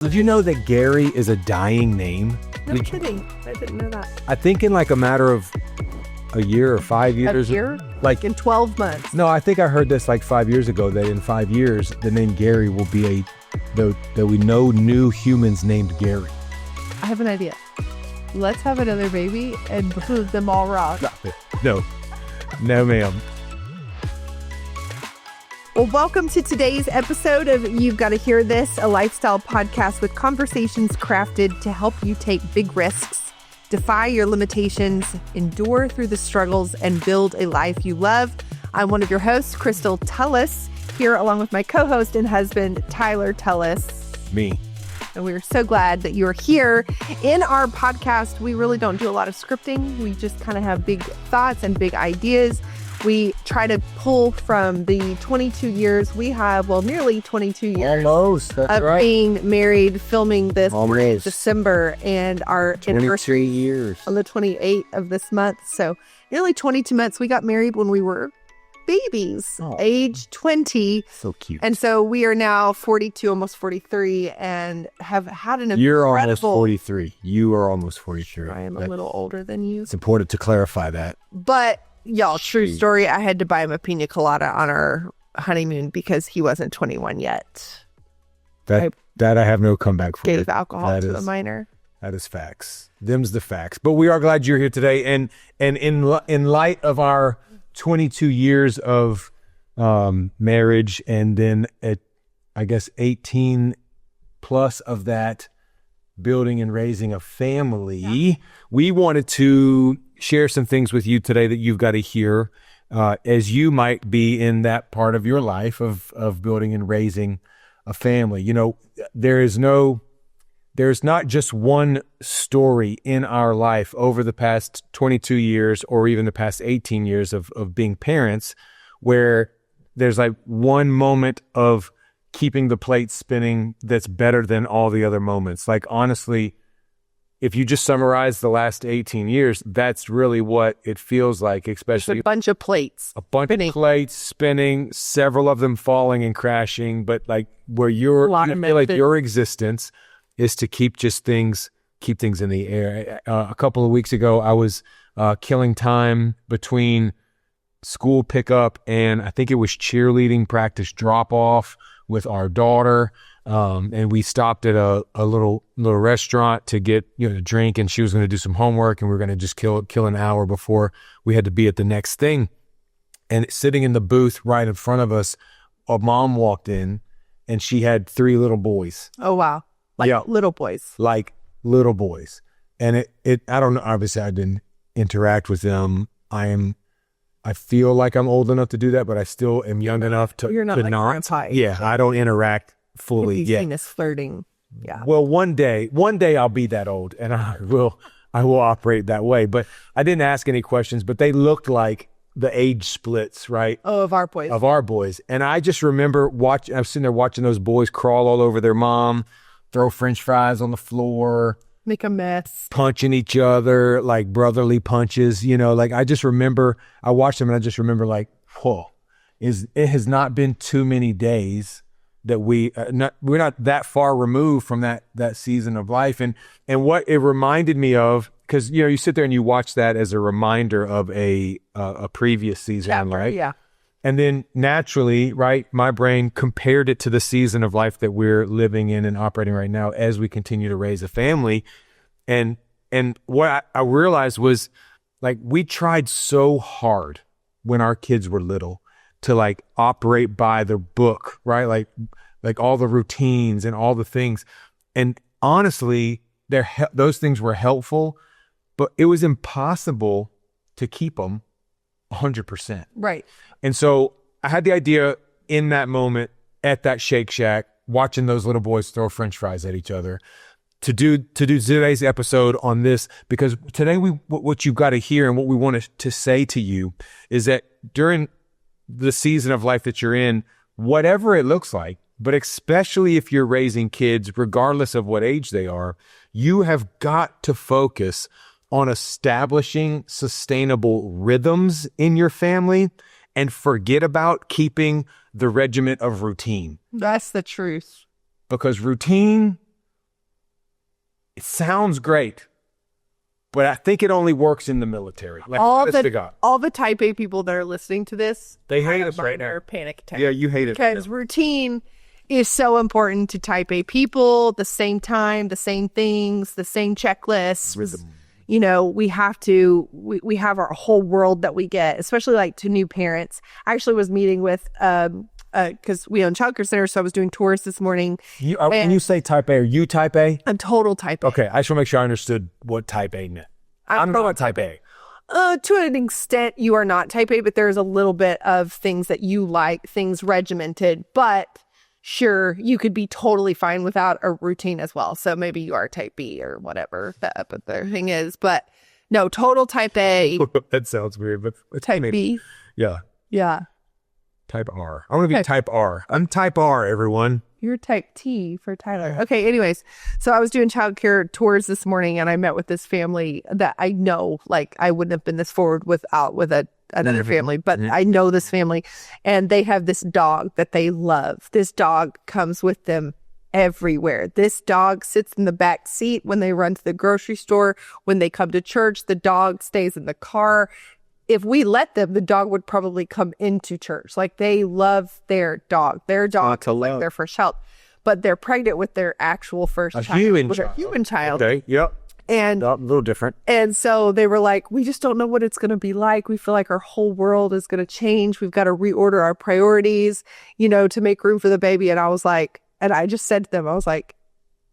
Did you know that Gary is a dying name? No kidding. I didn't know that. I think in like a matter of a year or 5 years. A year? Like in 12 months. No, I think I heard this like 5 years ago that in 5 years, the name Gary will be that we know new humans named Gary. I have an idea. Let's have another baby and prove them all wrong. No, ma'am. Well, welcome to today's episode of You've Got to Hear This, a lifestyle podcast with conversations crafted to help you take big risks, defy your limitations, endure through the struggles, and build a life you love. I'm one of your hosts, Crystal Tullis, here along with my co-host and husband, Tyler Tullis. Me. And we're so glad that you're here. In our podcast, we really don't do a lot of scripting. We just kind of have big thoughts and big ideas. We try to pull from the 22 years we have, well, nearly 22 years Almost, that's of right. being married, filming this Almost. December, and our 23 anniversary years. on the 28th of this month. So nearly 22 months. We got married when we were babies, age 20. So cute. And so we are now 42, almost 43, and have had an You're almost incredible... 43. You are almost 43. I am a little older than you. It's important to clarify that. But y'all, true story, I had to buy him a pina colada on our honeymoon because he wasn't 21 yet. That I have no comeback for. Gave alcohol That to is- a minor. That is facts. Them's the facts. But we are glad you're here today. And in light of our 22 years of marriage, and then I guess 18 plus of that building and raising a family, we wanted to share some things with you today that you've got to hear as you might be in that part of your life of building and raising a family. You know, there's not just one story in our life over the past 22 years or even the past 18 years of being parents where there's like one moment of keeping the plate spinning that's better than all the other moments. Like, honestly, if you just summarize the last 18 years, that's really what it feels like, especially It's a bunch of plates. a bunch spinning. of plates spinning, several of them falling and crashing, but like where you feel like your existence is to keep things in the air. A couple of weeks ago, I was killing time between school pickup and I think it was cheerleading practice drop off with our daughter. And we stopped at a little restaurant to get a drink, and she was going to do some homework, and we were going to just kill an hour before we had to be at the next thing. And sitting in the booth right in front of us, a mom walked in, and she had 3 little boys. Oh, wow. Little boys. Like little boys. And it I don't know, obviously I didn't interact with them. I feel like I'm old enough to do that, but I still am young enough to You're not to like not. grandpa age. Yeah, I don't interact fully You've yet. seen us flirting. Yeah. Well, one day I'll be that old, and I will operate that way. But I didn't ask any questions, but they looked like the age splits, right? Oh, of our boys. Of our boys. And I just remember I was sitting there watching those boys crawl all over their mom, throw French fries on the floor, Make a mess. punching each other, like brotherly punches, like I just remember, I watched them and I just remember like, whoa, it has not been too many days that we're not that far removed from that season of life. And what it reminded me of, because, you sit there and you watch that as a reminder of a previous season, Chapter, right? Yeah. And then naturally, right, my brain compared it to the season of life that we're living in and operating right now as we continue to raise a family. And what I realized was, like, we tried so hard when our kids were little to like operate by the book, right? Like all the routines and all the things. And honestly, those things were helpful, but it was impossible to keep them 100%. Right. And so I had the idea in that moment at that Shake Shack, watching those little boys throw French fries at each other, to do today's episode on this, because today what you've got to hear and what we want to say to you is that during the season of life that you're in, whatever it looks like, but especially if you're raising kids, regardless of what age they are, you have got to focus on establishing sustainable rhythms in your family and forget about keeping the regiment of routine. That's the truth. Because routine It sounds great, but I think it only works in the military. Like, all honest to God. the type A people that are listening to this, They hate us right now. minor panic attack. Yeah, you hate it. Because routine is so important to type A people. The same time, the same things, the same checklists. Rhythm. You know, we have we have our whole world that we get, especially like to new parents. I actually was meeting with, because we own childcare centers, so I was doing tours this morning. When you say type A, are you type A? I'm total type A. Okay, I just want to make sure I understood what type A meant. I'm not type A. To an extent, you are not type A, but there's a little bit of things that you like, things regimented. But sure, you could be totally fine without a routine as well. So maybe you are type B or whatever that but the thing is. But no, total type A. That sounds weird, but Type B. Yeah. Yeah. Type R. I want to be type R. I'm type R, everyone. You're type T for Tyler. Okay, anyways. So I was doing childcare tours this morning and I met with this family that I know, like I wouldn't have been this forward with another family, but I know this family and they have this dog that they love. This dog comes with them everywhere. This dog sits in the back seat when they run to the grocery store. When they come to church, the dog stays in the car. If we let them, the dog would probably come into church. Like they love their dog. Their dog is like their first child. But they're pregnant with their actual first child. A human child. Okay, yep. And a little different. And so they were like, we just don't know what it's going to be like. We feel like our whole world is going to change. We've got to reorder our priorities, to make room for the baby. And I was like, and I just said to them, I was like,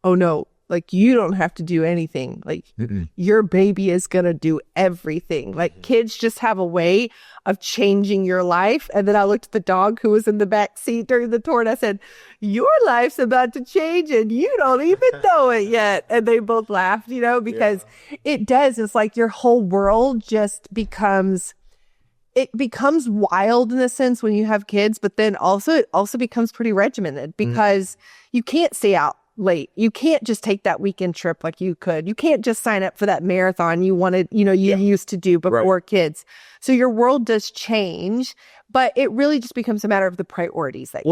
oh no. Like, you don't have to do anything. Like, your baby is going to do everything. Like, kids just have a way of changing your life. And then I looked at the dog who was in the back seat during the tour and I said, your life's about to change and you don't even know it yet. And they both laughed, because it does. It's like your whole world just becomes wild in a sense when you have kids. But then it also becomes pretty regimented because you can't stay out late. You can't just take that weekend trip like you could. You can't just sign up for that marathon you wanted, you used to do before kids. So your world does change, but it really just becomes a matter of the priorities that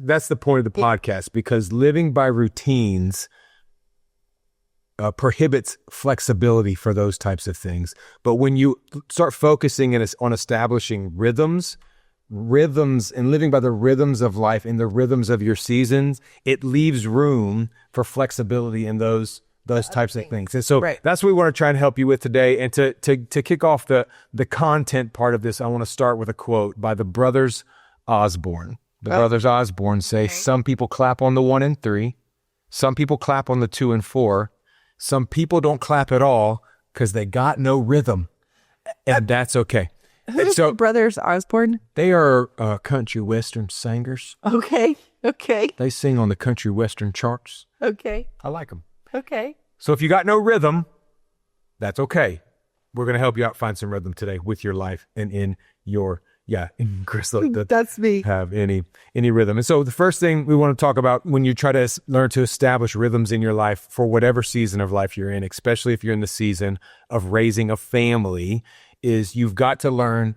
that's the point of the podcast, because living by routines prohibits flexibility for those types of things. But when you start focusing on establishing rhythms and living by the rhythms of life and the rhythms of your seasons, it leaves room for flexibility in those types of things. And so that's what we want to try and help you with today. And to kick off the content part of this, I want to start with a quote by the brothers Osborne. The brothers Osborne say, some people clap on the 1 and 3. Some people clap on the 2 and 4. Some people don't clap at all because they got no rhythm. And that's okay. Who's the brothers Osborne? They are country western singers. Okay. They sing on the country western charts. Okay. I like them. Okay. So if you got no rhythm, that's okay. We're going to help you out find some rhythm today with your life and in your, in Crystal. That's me. Have any rhythm. And so the first thing we want to talk about when you try to learn to establish rhythms in your life for whatever season of life you're in, especially if you're in the season of raising a family, is you've got to learn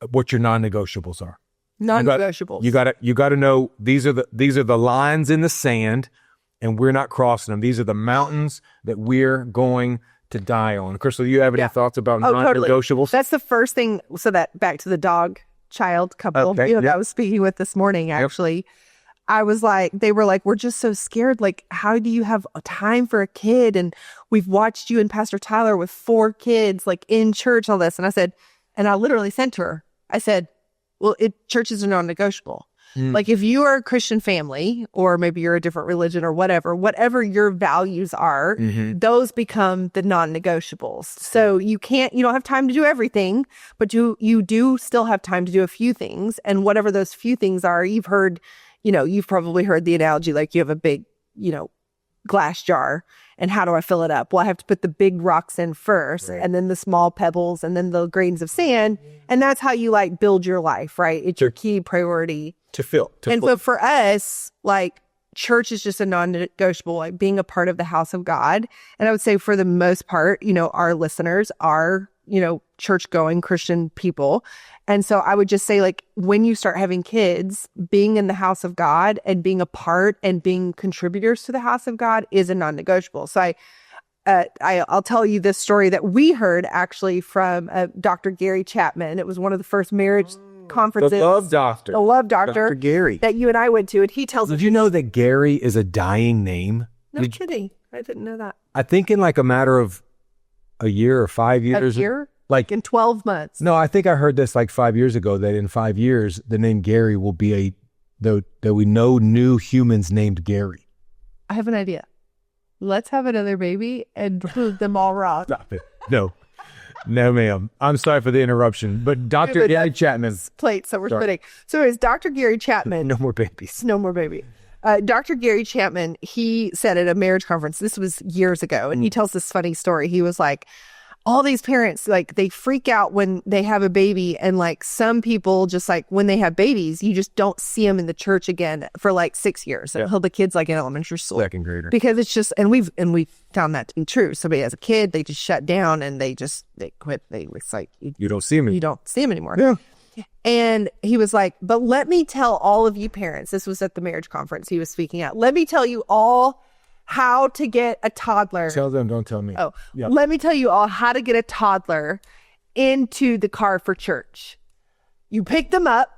what your non-negotiables are. Non-negotiables. You got to know these are the lines in the sand, and we're not crossing them. These are the mountains that we're going to die on. Crystal, do you have any thoughts about non-negotiables? Totally. That's the first thing. So that back to the dog child couple that I was speaking with this morning, actually. I was like, they were like, we're just so scared. Like, how do you have time for a kid? And we've watched you and Pastor Tyler with 4 kids, like in church, all this. And I said, and I literally sent to her, I said, well, churches are non-negotiable. Like if you are a Christian family, or maybe you're a different religion or whatever your values are, those become the non-negotiables. So you don't have time to do everything, but you do still have time to do a few things. And whatever those few things are, you've probably heard the analogy, like you have a big, glass jar, and how do I fill it up? Well, I have to put the big rocks in first, and then the small pebbles, and then the grains of sand. And that's how you build your life, right? It's your key priority to fill. But for us, church is just a non-negotiable, being a part of the house of God. And I would say for the most part, our listeners are, church-going Christian people. And so I would just say, when you start having kids, being in the house of God and being a part and being contributors to the house of God is a non-negotiable. So I'll tell you this story that we heard actually from Dr. Gary Chapman. It was one of the first marriage conferences. The love doctor. The love doctor. Dr. Gary. That you and I went to. And he tells us. Did you know that Gary is a dying name? No kidding. I didn't know that. I think in like a matter of a year or 5 years. A year? Like in 12 months. No, I think I heard this like 5 years ago that in 5 years, the name Gary will be that we know new humans named Gary. I have an idea. Let's have another baby and prove them all wrong. Stop it. No, ma'am. I'm sorry for the interruption, but Dr. Gary Chapman. Plate, so we're spinning. So it's Dr. Gary Chapman. No more babies. No more baby. Dr. Gary Chapman, he said at a marriage conference, this was years ago, and he tells this funny story. He was like, all these parents, like, they freak out when they have a baby. And like some people just like when they have babies, you just don't see them in the church again for like 6 years until the kid's like in elementary school. Second grader. Because it's just, and we've found that to be true. Somebody has a kid, they just shut down and they quit. It's like, you don't see them. You don't see them anymore. Yeah. And he was like, but let me tell all of you parents, this was at the marriage conference he was speaking at. Let me tell you all how to get a toddler. Tell them, don't tell me. Oh, yep. Let me tell you all how to get a toddler into the car for church. You pick them up.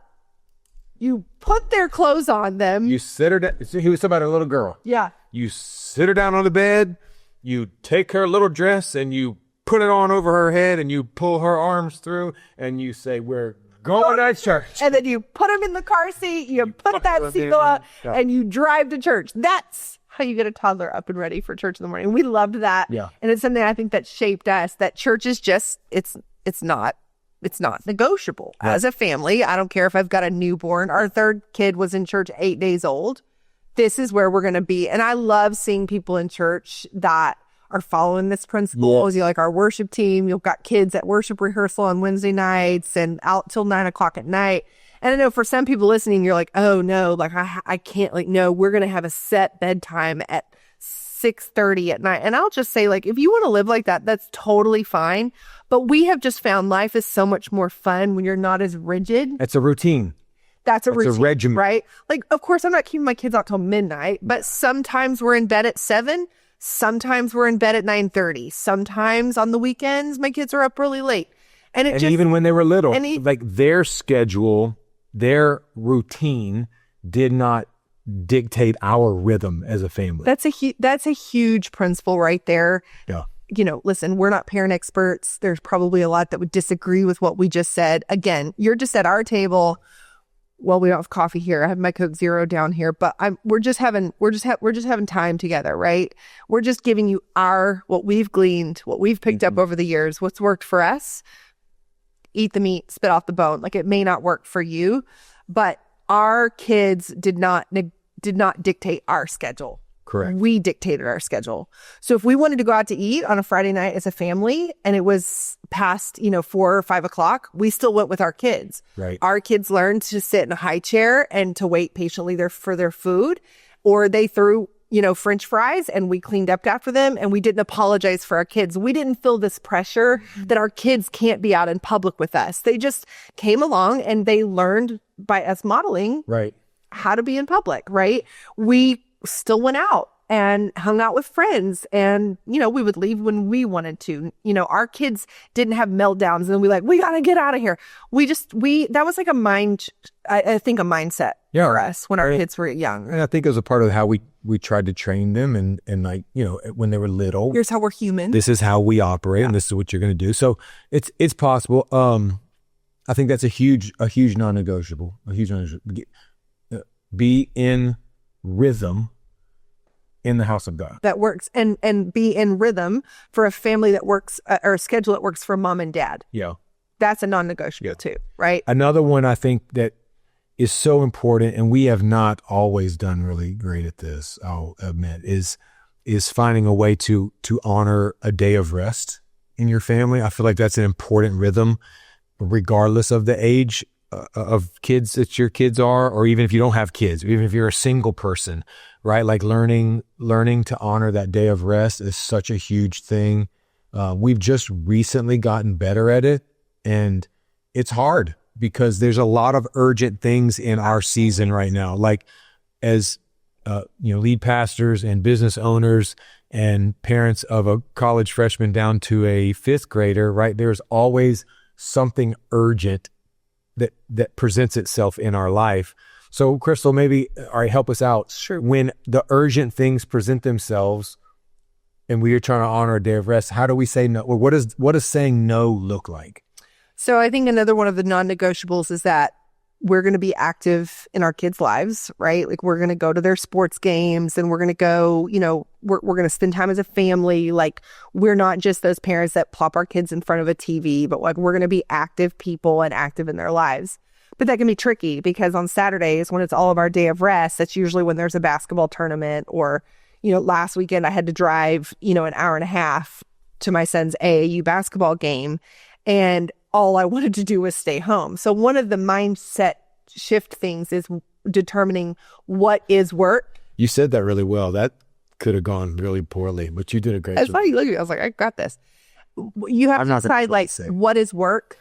You put their clothes on them. You sit her down. He was talking about a little girl. Yeah. You sit her down on the bed. You take her little dress and you put it on over her head and you pull her arms through and you say, we're going to church. And then you put them in the car seat. You put that seatbelt out and you drive to church. That's how you get a toddler up and ready for church in the morning. We loved that. Yeah. And it's something I think that shaped us, that church is just, it's not negotiable. Right. As a family, I don't care if I've got a newborn. Our third kid was in church 8 days old. This is where we're going to be. And I love seeing people in church that are following this principle. You like our worship team. You've got kids at worship rehearsal on Wednesday nights and out till 9 o'clock at night. And I know for some people listening, you're like, oh no, like I can't, like, no, we're going to have a set bedtime at 6:30 at night. And I'll just say, like, if you want to live like that, that's totally fine. But we have just found life is so much more fun when you're not as rigid. It's a routine. That's a routine, regimen. Right? Like, of course, I'm not keeping my kids out till midnight, but sometimes we're in bed at 7. Sometimes we're in bed at 9:30. Sometimes on the weekends, my kids are up really late. And even when they were little, like their schedule, their routine did not dictate our rhythm as a family. That's a huge principle right there. Yeah. You know, listen, we're not parent experts. There's probably a lot that would disagree with what we just said. Again, you're just at our table. Well, we don't have coffee here. I have my Coke Zero down here, but we're just having time together, right? We're just giving you what we've gleaned, what we've picked up over the years, what's worked for us. Eat the meat, spit off the bone. Like, it may not work for you, but our kids did not dictate our schedule. Correct. We dictated our schedule. So if we wanted to go out to eat on a Friday night as a family and it was past, 4 or 5 o'clock, we still went with our kids. Right. Our kids learned to sit in a high chair and to wait patiently for their food, or they threw, French fries and we cleaned up after them and we didn't apologize for our kids. We didn't feel this pressure that our kids can't be out in public with us. They just came along and they learned by us modeling how to be in public, right? We still went out and hung out with friends and, we would leave when we wanted to. Our kids didn't have meltdowns and we got to get out of here. That was like a mindset for us when our kids were young. And I think it was a part of how we tried to train them and when they were little. Here's how we're human. This is how we operate and this is what you're going to do. So it's possible. I think that's a huge non-negotiable, be in rhythm in the house of God. That works and be in rhythm for a family that works or a schedule that works for mom and dad. Yeah. That's a non-negotiable too, right? Another one I think that is so important, and we have not always done really great at this, I'll admit, is finding a way to honor a day of rest in your family. I feel like that's an important rhythm, regardless of the age of kids that your kids are, or even if you don't have kids, or even if you're a single person, right? Like learning to honor that day of rest is such a huge thing. We've just recently gotten better at it, and it's hard because there's a lot of urgent things in our season right now. Like as lead pastors and business owners, and parents of a college freshman down to a fifth grader, right? There's always something urgent that presents itself in our life. So Crystal, maybe, all right, help us out. Sure. When the urgent things present themselves and we are trying to honor a day of rest, how do we say no? Or what does saying no look like? So I think another one of the non-negotiables is that we're going to be active in our kids' lives, right? Like we're going to go to their sports games and we're going to go, we're going to spend time as a family. Like we're not just those parents that plop our kids in front of a TV, but like we're going to be active people and active in their lives. But that can be tricky because on Saturdays when it's all of our day of rest, that's usually when there's a basketball tournament or, last weekend I had to drive, an hour and a half to my son's AAU basketball game. And all I wanted to do was stay home. So one of the mindset shift things is determining what is work. You said that really well. That could have gone really poorly, but you did a great job. That's why you look at me. I was like, I got this. You have to decide what is work.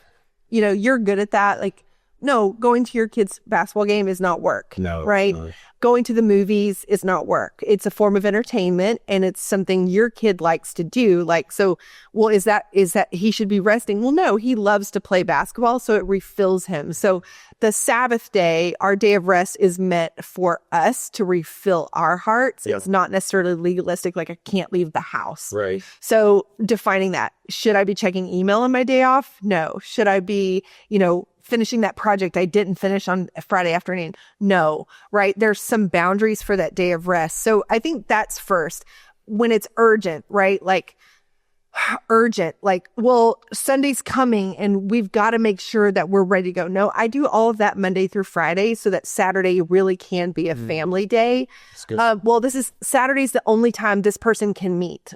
You're good at that. Like, no, going to your kid's basketball game is not work. No. Right? No. Going to the movies is not work. It's a form of entertainment and it's something your kid likes to do. Like, so, well, is that he should be resting? Well, no, he loves to play basketball, so it refills him. So the Sabbath day, our day of rest, is meant for us to refill our hearts. Yep. It's not necessarily legalistic, like I can't leave the house. Right. So defining that. Should I be checking email on my day off? No. Should I be, finishing that project I didn't finish on Friday afternoon? No, right? There's some boundaries for that day of rest. So I think that's first. When it's urgent, right? Like urgent, like, well, Sunday's coming and we've got to make sure that we're ready to go. No, I do all of that Monday through Friday so that Saturday really can be a family day. Well, Saturday's the only time this person can meet.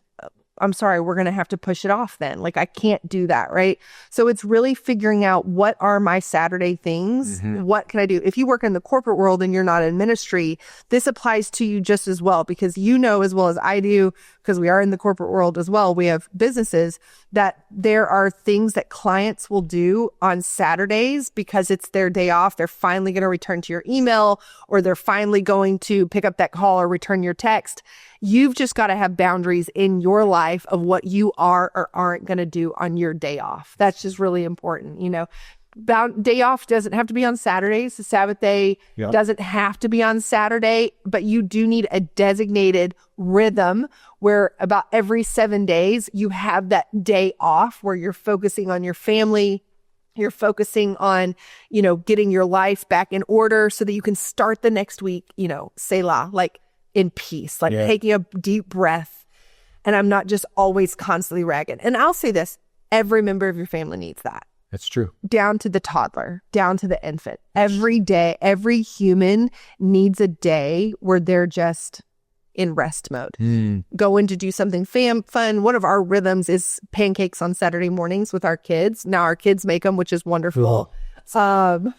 I'm sorry, we're going to have to push it off then. Like, I can't do that, right? So it's really figuring out what are my Saturday things? Mm-hmm. What can I do? If you work in the corporate world and you're not in ministry, this applies to you just as well because you know as well as I do, because we are in the corporate world as well, we have businesses, that there are things that clients will do on Saturdays because it's their day off. They're finally going to return to your email or they're finally going to pick up that call or return your text. You've just got to have boundaries in your life of what you are or aren't going to do on your day off. That's just really important. Day off doesn't have to be on Saturdays. The Sabbath day doesn't have to be on Saturday, but you do need a designated rhythm where about every 7 days you have that day off where you're focusing on your family. You're focusing on, getting your life back in order so that you can start the next week, Selah, like in peace, like taking a deep breath. And I'm not just always constantly ragging. And I'll say this, every member of your family needs that. That's true. Down to the toddler, down to the infant. Every day, every human needs a day where they're just in rest mode. Going to do something fun. One of our rhythms is pancakes on Saturday mornings with our kids. Now our kids make them, which is wonderful. There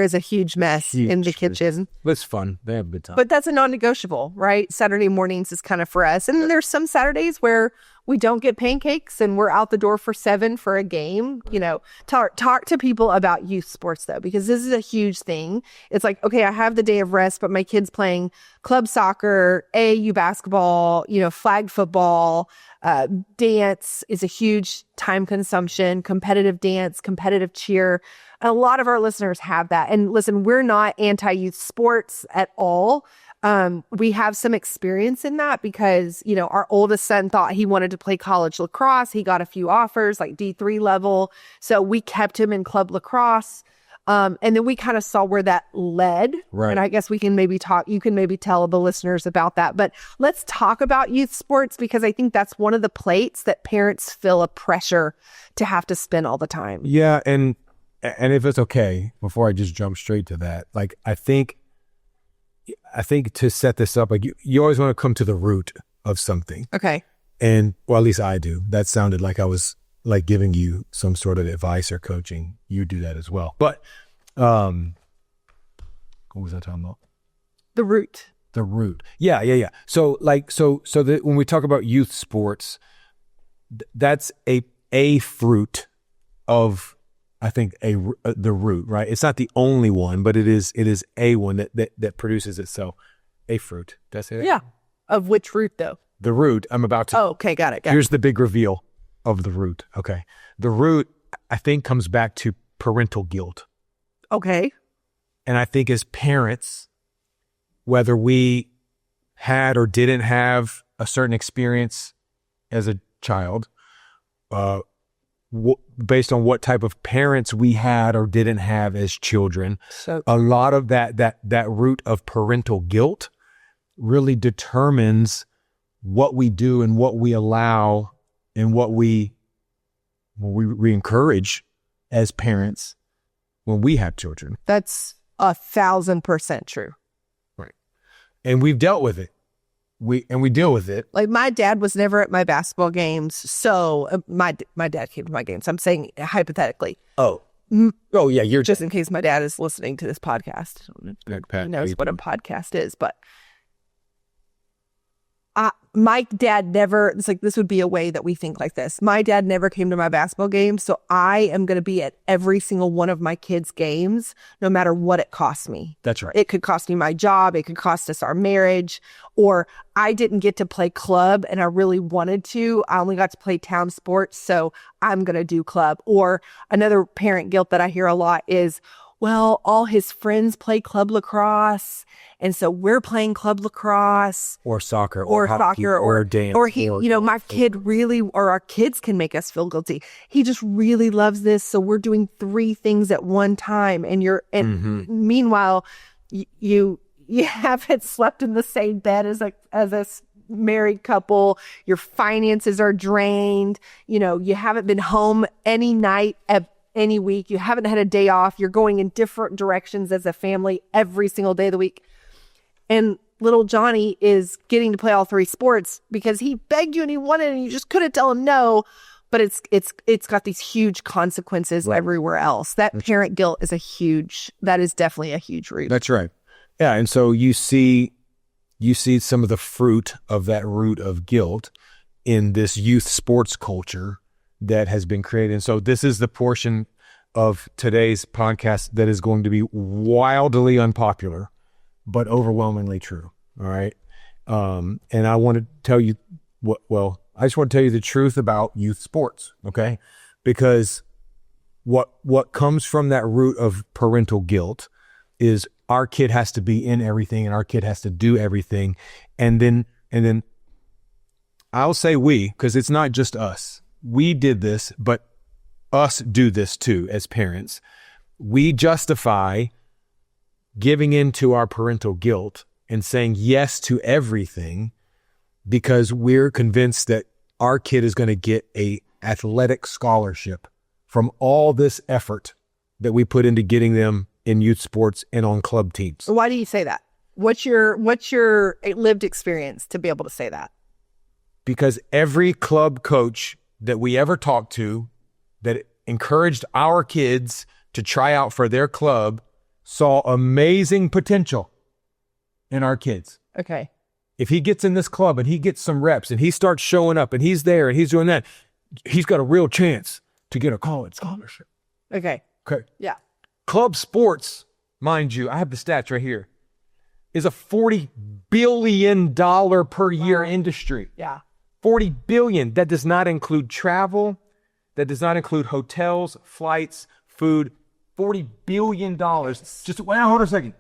is a huge mess in the kitchen. It's fun. They have a good time. But that's a non-negotiable, right? Saturday mornings is kind of for us. And there's some Saturdays where we don't get pancakes and we're out the door for 7 for a game. Talk to people about youth sports though, because this is a huge thing. It's like, okay, I have the day of rest, but my kid's playing club soccer, AAU basketball, flag football, dance is a huge time consumption, competitive dance, competitive cheer. A lot of our listeners have that. And listen, we're not anti-youth sports at all. We have some experience in that because, our oldest son thought he wanted to play college lacrosse. He got a few offers like D3 level. So we kept him in club lacrosse. And then we kind of saw where that led. Right. And I guess you can maybe tell the listeners about that. But let's talk about youth sports because I think that's one of the plates that parents feel a pressure to have to spin all the time. Yeah. And if it's okay, before I just jump straight to that, like, I think to set this up, like you always want to come to the root of something. Okay. And, well, at least I do. That sounded like I was like giving you some sort of advice or coaching. You do that as well. But what was I talking about? The root. Yeah. So when we talk about youth sports, that's a fruit of, I think, the root, right? It's not the only one, but it is a one that produces itself. A fruit. Did I say that? Yeah. Of which root, though? The root, I'm about to... Oh, okay, got it. Here's the big reveal of the root, okay? The root, I think, comes back to parental guilt. Okay. And I think as parents, whether we had or didn't have a certain experience as a child, based on what type of parents we had or didn't have as children, a lot of that root of parental guilt really determines what we do and what we allow and what we encourage as parents when we have children. That's 1,000% true. Right. And we've dealt with it. We deal with it. Like, my dad was never at my basketball games, so my dad came to my games. I'm saying hypothetically. Oh yeah, you're just in case my dad is listening to this podcast. He knows what a podcast is, but my dad never, it's like, this would be a way that we think like this. My dad never came to my basketball games, so I am going to be at every single one of my kids' games, no matter what it costs me. That's right. It could cost me my job. It could cost us our marriage. Or I didn't get to play club and I really wanted to. I only got to play town sports, so I'm going to do club. Or another parent guilt that I hear a lot is, well, all his friends play club lacrosse, and so we're playing club lacrosse or soccer or hockey, soccer or dance, or he, my kid really, or our kids can make us feel guilty. He just really loves this, so we're doing 3 things at one time, and meanwhile, you haven't slept in the same bed as a married couple. Your finances are drained. You haven't been home any night any week. You haven't had a day off. You're going in different directions as a family every single day of the week. And little Johnny is getting to play all 3 sports because he begged you and he wanted, and you just couldn't tell him no. But it's got these huge consequences everywhere else. That parent guilt is that is definitely a huge root. That's right. Yeah. And so you see some of the fruit of that root of guilt in this youth sports culture that has been created. And so this is the portion of today's podcast that is going to be wildly unpopular, but overwhelmingly true. All right. And I want to tell you I just want to tell you the truth about youth sports. Okay. Because what comes from that root of parental guilt is our kid has to be in everything and our kid has to do everything. And then I'll say because it's not just us. We did this, but us do this too as parents. We justify giving into our parental guilt and saying yes to everything because we're convinced that our kid is going to get a athletic scholarship from all this effort that we put into getting them in youth sports and on club teams. Why do you say that? What's your lived experience to be able to say that? Because every club coach that we ever talked to that encouraged our kids to try out for their club saw amazing potential in our kids. Okay. If he gets in this club and he gets some reps and he starts showing up and he's there and he's doing that, he's got a real chance to get a college scholarship. Okay. Yeah. Club sports, mind you, I have the stats right here, is a $40 billion per year industry. Yeah. 40 billion. That does not include travel. That does not include hotels, flights, food. $40 billion. Just wait, hold on a second.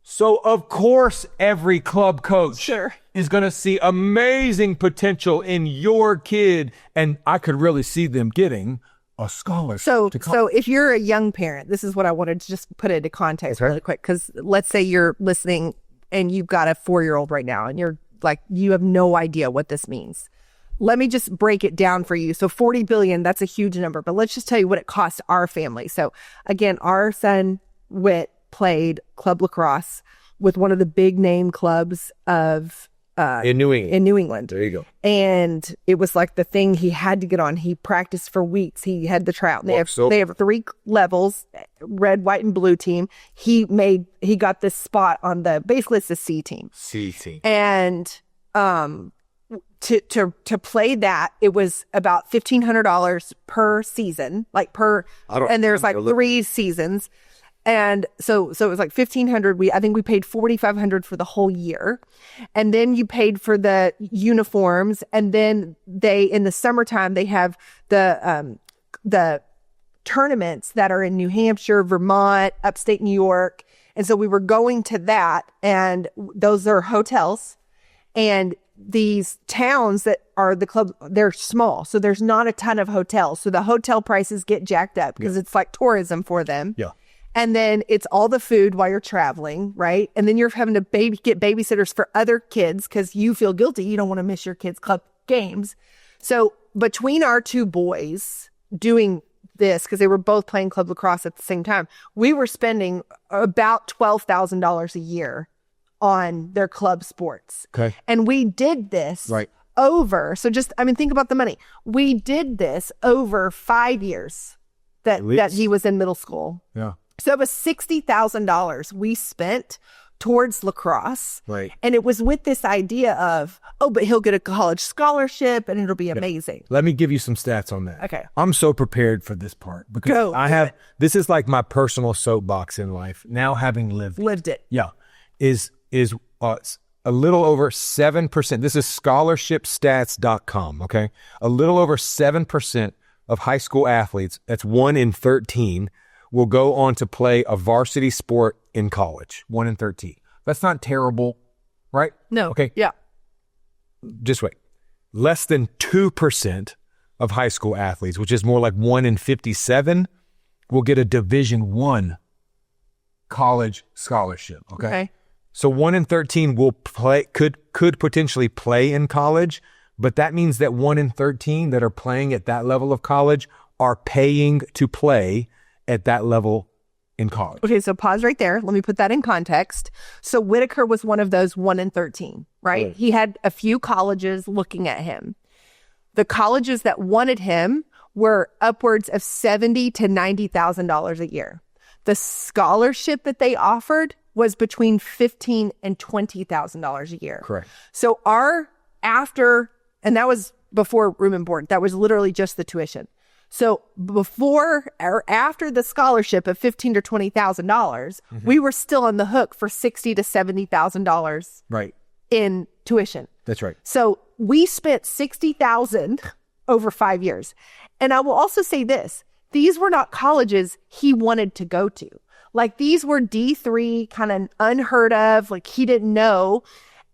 So of course, every club coach is going to see amazing potential in your kid. And I could really see them getting a scholarship. So if you're a young parent, this is what I wanted to just put into context really quick. Because let's say you're listening and you've got a 4-year-old right now and you're like, you have no idea what this means. Let me just break it down for you. So 40 billion, that's a huge number, but let's just tell you what it cost our family. So again, our son played club lacrosse with one of the big name clubs of in New England. There you go. And it was like the thing he had to get on. He practiced for weeks. He had the tryout. They have 3 levels, red, white, and blue team. He got this spot on basically it's the C team. And to play that, it was about $1,500 per season, and there's like 3 seasons. And so it was like $1,500. I think we paid $4,500 for the whole year. And then you paid for the uniforms. And then in the summertime, they have the tournaments that are in New Hampshire, Vermont, upstate New York. And so we were going to that, and those are hotels. And these towns that are the club, they're small. So there's not a ton of hotels. So the hotel prices get jacked up because it's like tourism for them. Yeah. And then it's all the food while you're traveling, right? And then you're having to get babysitters for other kids because you feel guilty. You don't want to miss your kids' club games. So between our two boys doing this, because they were both playing club lacrosse at the same time, we were spending about $12,000 a year on their club sports. Okay. And we did this over. So think about the money. We did this over 5 years that he was in middle school. Yeah. So it was $60,000 we spent towards lacrosse. Right. And it was with this idea of, but he'll get a college scholarship and it'll be amazing. Let me give you some stats on that. Okay. I'm so prepared for this part because this is like my personal soapbox in life. Now having lived it. Yeah. Is a little over 7%. This is scholarshipstats.com. Okay. A little over 7% of high school athletes, that's 1 in 13, will go on to play a varsity sport in college. 1 in 13. That's not terrible, right? No. Okay. Yeah. Just wait. Less than 2% of high school athletes, which is more like 1 in 57, will get a Division I college scholarship. Okay. So 1 in 13 will could potentially play in college, but that means that 1 in 13 that are playing at that level of college are paying to play at that level in college. Okay, so pause right there. Let me put that in context. So Whitaker was one of those 1 in 13, right? He had a few colleges looking at him. The colleges that wanted him were upwards of $70,000 to $90,000 a year. The scholarship that they offered was between $15,000 and $20,000 a year. Correct. So and that was before room and board. That was literally just the tuition. So before or after the scholarship of $15,000 to $20,000, we were still on the hook for $60,000 to $70,000 in tuition. That's right. So we spent $60,000 over 5 years. And I will also say this, these were not colleges he wanted to go to. Like these were D3, kind of unheard of, like he didn't know.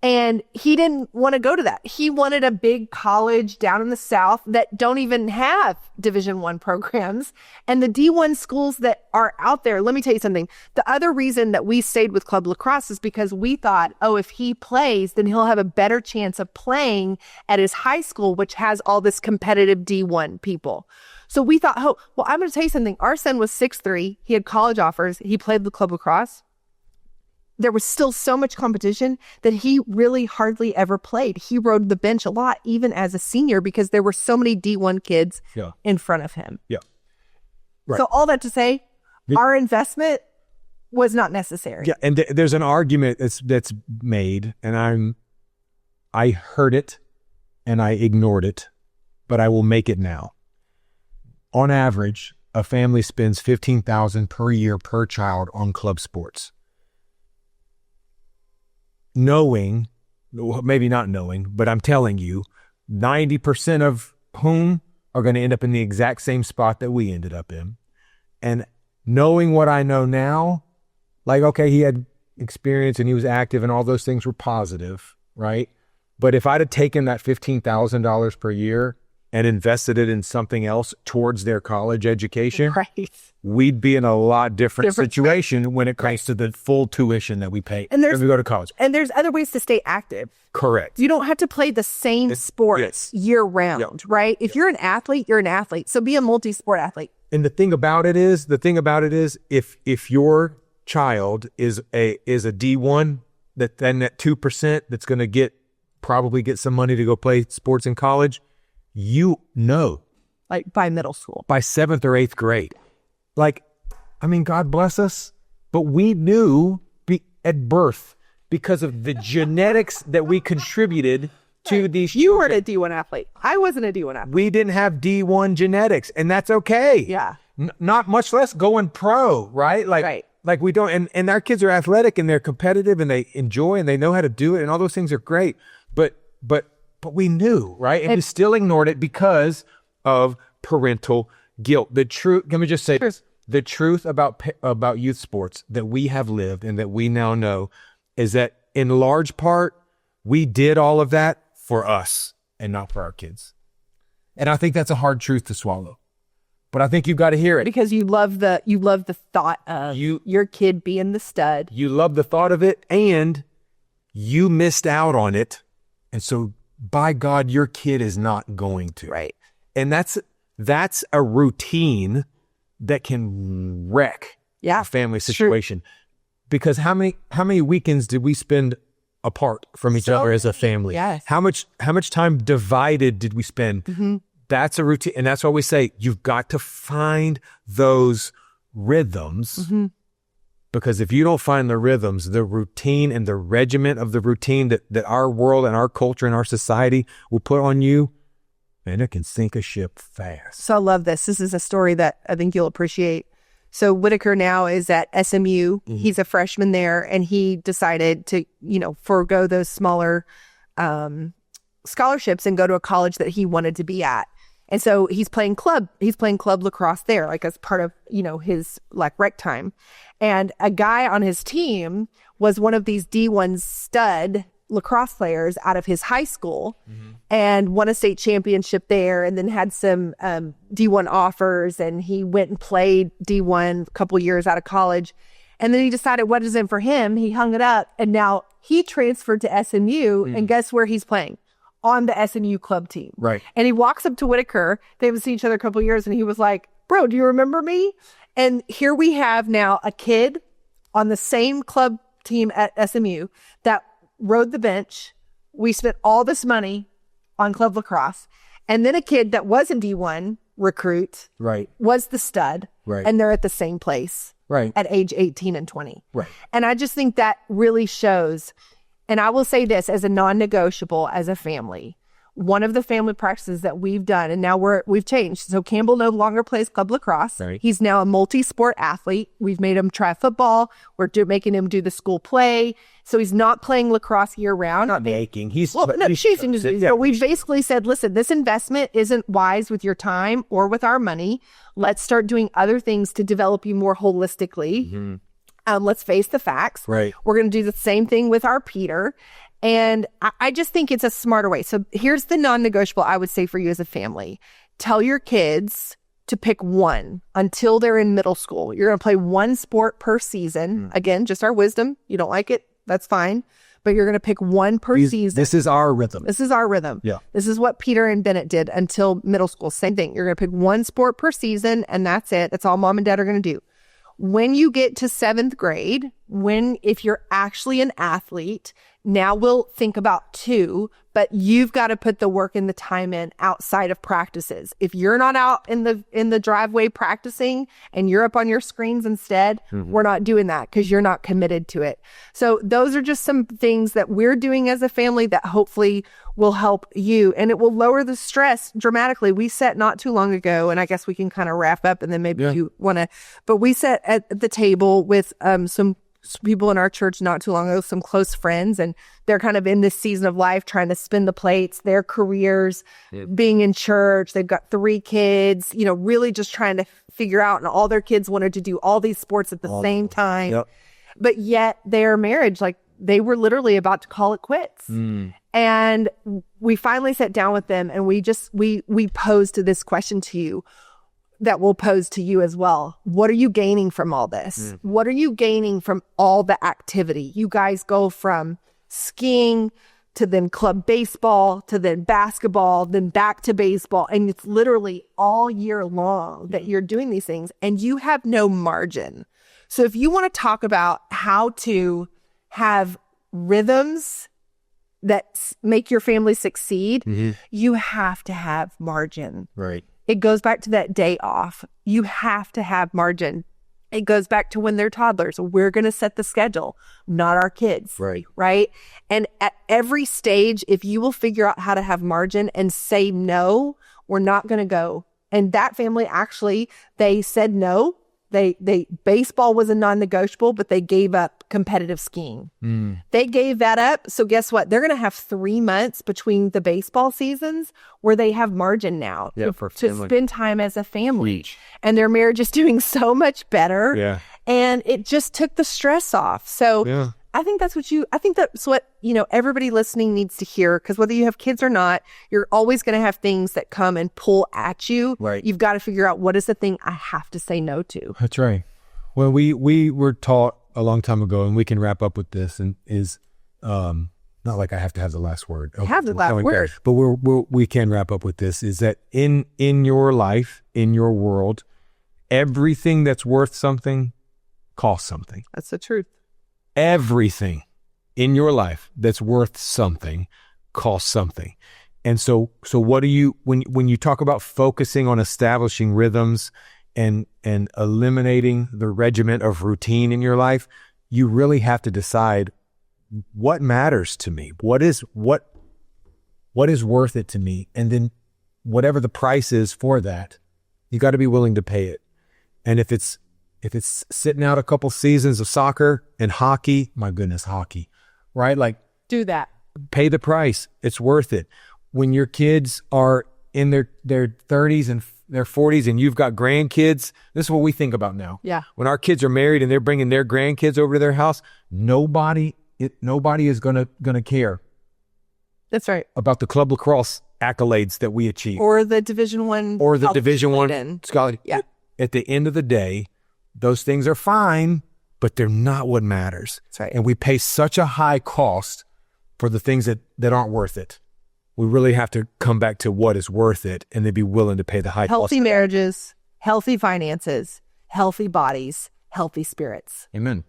And he didn't want to go to that. He wanted a big college down in the South that don't even have Division I programs. And the D1 schools that are out there, let me tell you something. The other reason that we stayed with club lacrosse is because we thought, if he plays, then he'll have a better chance of playing at his high school, which has all this competitive D1 people. So we thought, I'm going to tell you something. Our son was 6'3". He had college offers. He played the club lacrosse. There was still so much competition that he really hardly ever played. He rode the bench a lot, even as a senior, because there were so many D1 kids in front of him. Yeah. Right. So all that to say, our investment was not necessary. Yeah, and there's an argument that's made, and I heard it, and I ignored it, but I will make it now. On average, a family spends $15,000 per year per child on club sports. Knowing, maybe not knowing, but I'm telling you, 90% of whom are going to end up in the exact same spot that we ended up in. And knowing what I know now, like, okay, he had experience and he was active and all those things were positive, right? But if I'd have taken that $15,000 per year and invested it in something else towards their college education, we'd be in a lot different situation when it comes to the full tuition that we pay when we go to college. And there's other ways to stay active. Correct. You don't have to play the same sports year round, right? If you're an athlete, you're an athlete. So be a multi-sport athlete. And the thing about it is, if your child is a D1, then that 2% that's going to probably get some money to go play sports in college, like by middle school, by 7th or 8th grade, God bless us, but we knew at birth because of the genetics that we contributed to these. You weren't a D1 athlete. I wasn't a D1 athlete. We didn't have D1 genetics, and that's okay. Yeah. Not much less going pro, right? Like we don't, and our kids are athletic and they're competitive and they enjoy and they know how to do it and all those things are great. But we knew, right? And we still ignored it because of parental guilt. The truth, let me just say this, the truth about youth sports that we have lived and that we now know is that in large part, we did all of that for us and not for our kids. And I think that's a hard truth to swallow. But I think you've got to hear it. Because you love the thought of your kid being the stud. You love the thought of it and you missed out on it. And so by God, your kid is not going to. Right. And that's a routine that can wreck a family situation. True. Because how many weekends did we spend apart from each other as a family? Yes. How much time divided did we spend? Mm-hmm. That's a routine. And that's why we say you've got to find those rhythms. Mm-hmm. Because if you don't find the rhythms, the routine and the regiment of the routine that our world and our culture and our society will put on you, man, it can sink a ship fast. So I love this. This is a story that I think you'll appreciate. So Whitaker now is at SMU. Mm-hmm. He's a freshman there, and he decided to, forego those smaller scholarships and go to a college that he wanted to be at. And so he's playing club lacrosse there, like as part of, his rec time. And a guy on his team was one of these D1 stud lacrosse players out of his high school, mm-hmm. and won a state championship there, and then had some D1 offers, and he went and played D1 a couple years out of college. And then he decided what is in for him. He hung it up, and now he transferred to SMU, and guess where he's playing? On the SMU club team. Right. And he walks up to Whitaker. They haven't seen each other a couple of years, and he was like, bro, do you remember me? And here we have now a kid on the same club team at SMU that rode the bench. We spent all this money on club lacrosse. And then a kid that was a D1 recruit, right, was the stud, right, and they're at the same place, right, at age 18 and 20. Right. And I just think that really shows, and I will say this as a non-negotiable as a family, one of the family practices that we've done, and now we've changed. So Campbell no longer plays club lacrosse. Right. He's now a multi-sport athlete. We've made him try football. We're making him do the school play. So he's not playing lacrosse year round. Not making. So we've basically said, listen, this investment isn't wise with your time or with our money. Let's start doing other things to develop you more holistically. Mm-hmm. Let's face the facts. Right. We're going to do the same thing with our Peter. And I just think it's a smarter way. So here's the non-negotiable I would say for you as a family. Tell your kids to pick one until they're in middle school. You're going to play one sport per season. Again, just our wisdom. You don't like it, that's fine. But you're going to pick one per season. This is our rhythm. This is our rhythm. Yeah. This is what Peter and Bennett did until middle school. Same thing. You're going to pick one sport per season, and that's it. That's all mom and dad are going to do. When you get to 7th grade, if you're actually an athlete, now we'll think about 2, but you've got to put the work and the time in outside of practices. If you're not out in the driveway practicing and you're up on your screens instead, we're not doing that because you're not committed to it. So those are just some things that we're doing as a family that hopefully will help you, and it will lower the stress dramatically. We sat not too long ago, and I guess we can kind of wrap up and then maybe you want to, but we sat at the table with some people in our church not too long ago, some close friends, and they're kind of in this season of life trying to spin the plates, their careers, being in church. They've got 3 kids, really just trying to figure out, and all their kids wanted to do all these sports at the same time. Yep. But yet their marriage, they were literally about to call it quits. And we finally sat down with them, and we posed this question to you that we'll pose to you as well. What are you gaining from all this? What are you gaining from all the activity? You guys go from skiing to then club baseball to then basketball, then back to baseball. And it's literally all year long that you're doing these things, and you have no margin. So if you want to talk about how to have rhythms that make your family succeed, you have to have margin. Right. It goes back to that day off. You have to have margin. It goes back to when they're toddlers. We're going to set the schedule, not our kids. Right. Right. And at every stage, if you will figure out how to have margin and say, no, we're not going to go. And that family, actually, they said no. Baseball was a non-negotiable, but they gave up competitive skiing. They gave that up. So guess what? They're going to have 3 months between the baseball seasons where they have margin now to spend time as a family. And their marriage is doing so much better. Yeah. And it just took the stress off. So I think that's what, everybody listening needs to hear, because whether you have kids or not, you're always going to have things that come and pull at you. Right. You've got to figure out, what is the thing I have to say no to? That's right. Well, we were taught a long time ago, and we can wrap up with this, and is not like I have to have the last word. I have the last word. But we can wrap up with this, is that in your life, in your world, everything that's worth something costs something. That's the truth. Everything in your life that's worth something costs something. And so what do you, when you talk about focusing on establishing rhythms and eliminating the regiment of routine in your life, you really have to decide what matters to me. What is worth it to me? And then whatever the price is for that, you got to be willing to pay it. And if it's sitting out a couple seasons of soccer and hockey, my goodness, hockey, right? Like, do that. Pay the price. It's worth it. When your kids are in their 30s and their 40s and you've got grandkids, this is what we think about now. Yeah. When our kids are married and they're bringing their grandkids over to their house, nobody is gonna care. That's right. About the club lacrosse accolades that we achieve, or the Division One, or the Division One scholarship. Yeah. At the end of the day, those things are fine, but they're not what matters. That's right. And we pay such a high cost for the things that aren't worth it. We really have to come back to what is worth it, and then be willing to pay the high cost. Healthy marriages, healthy finances, healthy bodies, healthy spirits. Amen.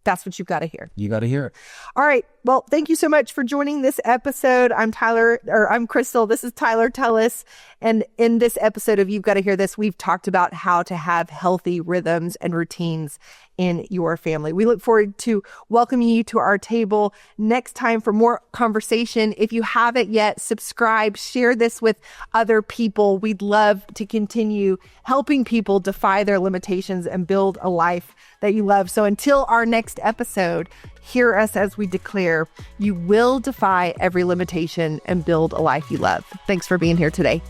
That's what you've got to hear. You got to hear it. All right. Well, thank you so much for joining this episode. I'm Crystal. This is Tyler Tullis. And in this episode of You've Got to Hear This, we've talked about how to have healthy rhythms and routines in your family. We look forward to welcoming you to our table next time for more conversation. If you haven't yet, subscribe, share this with other people. We'd love to continue helping people defy their limitations and build a life that you love. So until our next episode, hear us as we declare, you will defy every limitation and build a life you love. Thanks for being here today.